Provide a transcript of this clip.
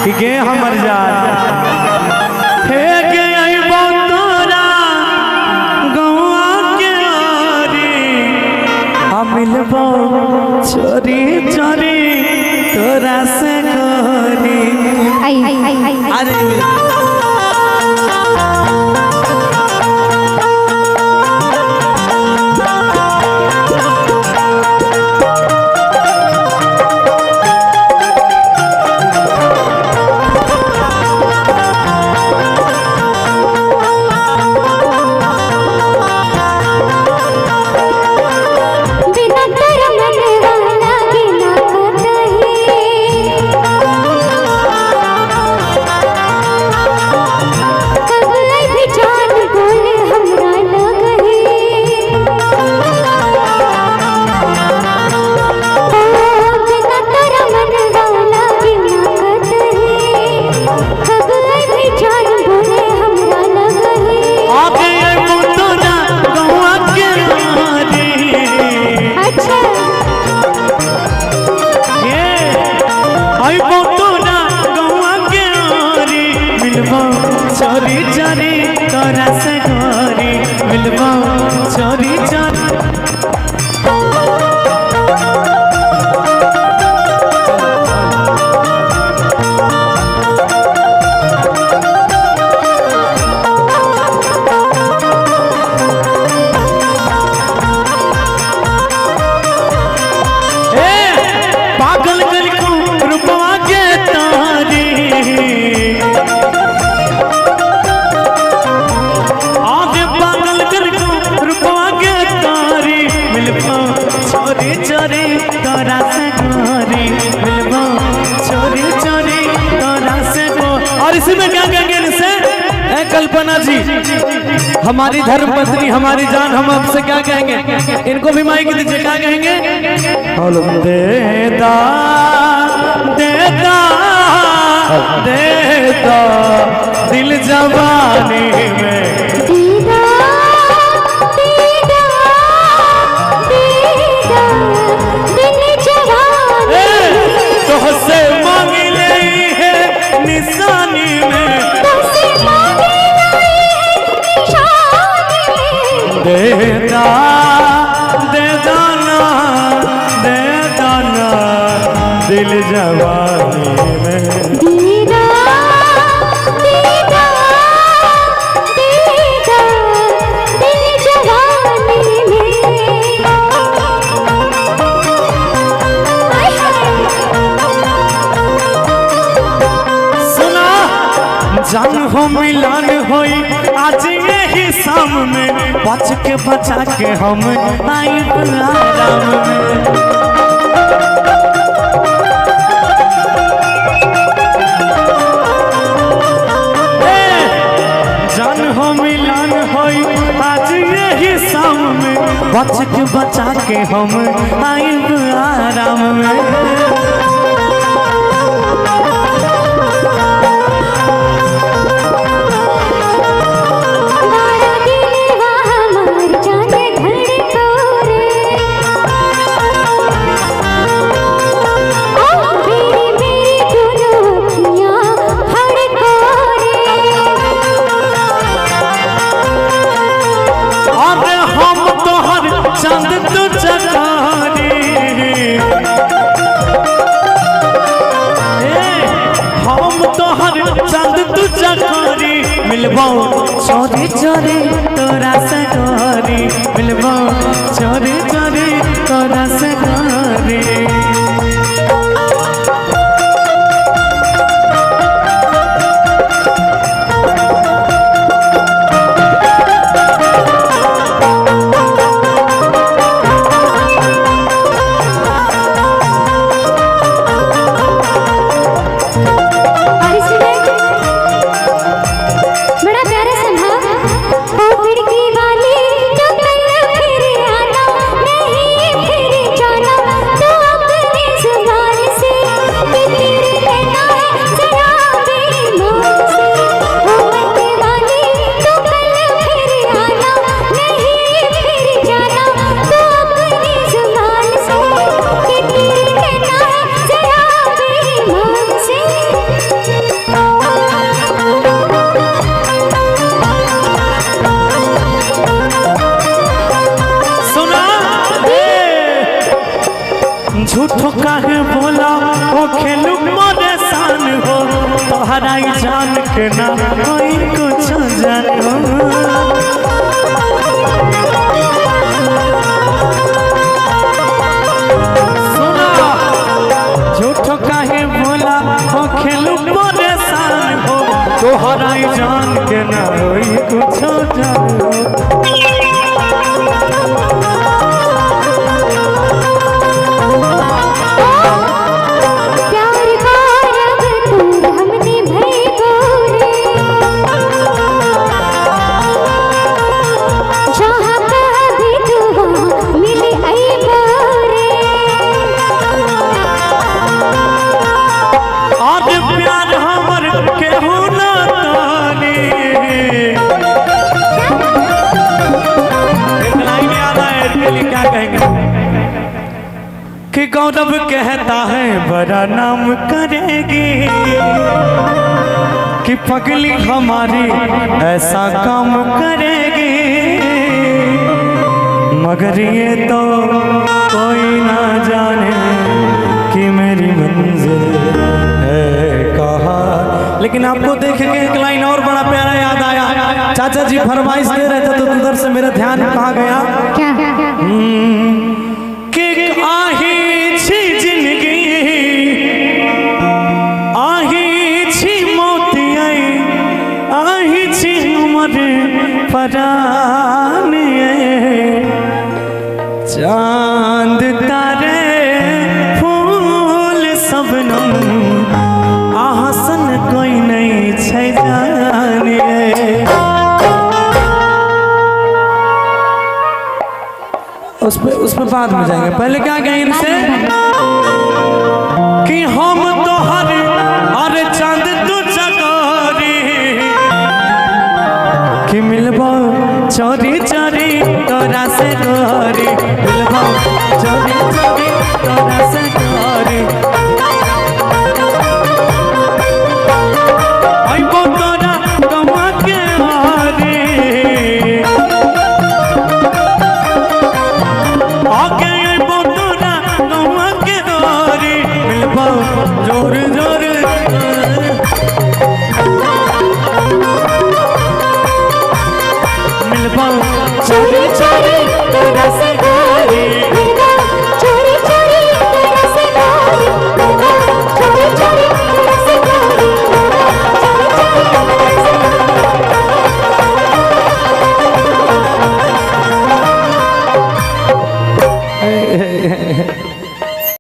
कि गे हमर जान हे गे अइबो तोरा गौआ के आरी हम मिलबो चोरी चोरी तोरा से गोरी। अरे चोरी चोरी तोरा से गोरी मिलबो चोरी चोरी। पागल गल को रुपवा के तारी चोरी चोरी तोरा से गोरी मिलबो चोरी चोरी तोरा से गोरी। और इसी में क्या कहेंगे इनसे कल्पना जी हमारी धर्मपत्नी हमारी जान हम आपसे क्या कहेंगे इनको भी माइक दीजिए क्या कहेंगे। देदा देदा देदा दिल जवानी में देदा दे दाना दिल जवानी में दीदा दीदा दीदा दिल जवानी में। सुना जान हो मिलान होई आज यही शाम में बच के बचा के हम आई आराम में। जान हो मिलान होई आज यही शाम में बच के बचा के हम आई आराम में। चांद तू चकारी हम तो हर चांद तू चकारी मिलबो चोरी चोरी तोरा से गोरी मिलबो चोरी चोरी तोरा से गोरी। बड़ा प्यारा सा भाव के ना कोई कुछ जानो झूठो काहे बोला हो खेलू परेशान हो तोहरा जान के ना होई कुछ जानो प्यार का रंग तू हमने भई गोरे जहाँ कभी तू मिली आई गोरे और प्यार हमर केहू ना तानी एक लाइन याद आया इसके लिए क्या कहेंगे कि गौरव कहता है बड़ा नाम करेगी कि पगली हमारी ऐसा काम करेगी मगर ये तो कोई ना जाने कि मेरी मंजिल है कहाँ। लेकिन आपको देख के एक लाइन और बड़ा प्यारा याद आया चाचा जी फरमाइश दे रहे थे तो उधर से मेरा ध्यान कहाँ गया क्या कि आही छी जिंदगी आही छी मोती आही छी उम्र परान चांद तारे फूल सबनम आसन कोई नहीं छै जाने उस पे बाद में जाएंगे पहले क्या कहें इनसे कि हम तो हर चांद तू चकोरी कि मिलबो चोरी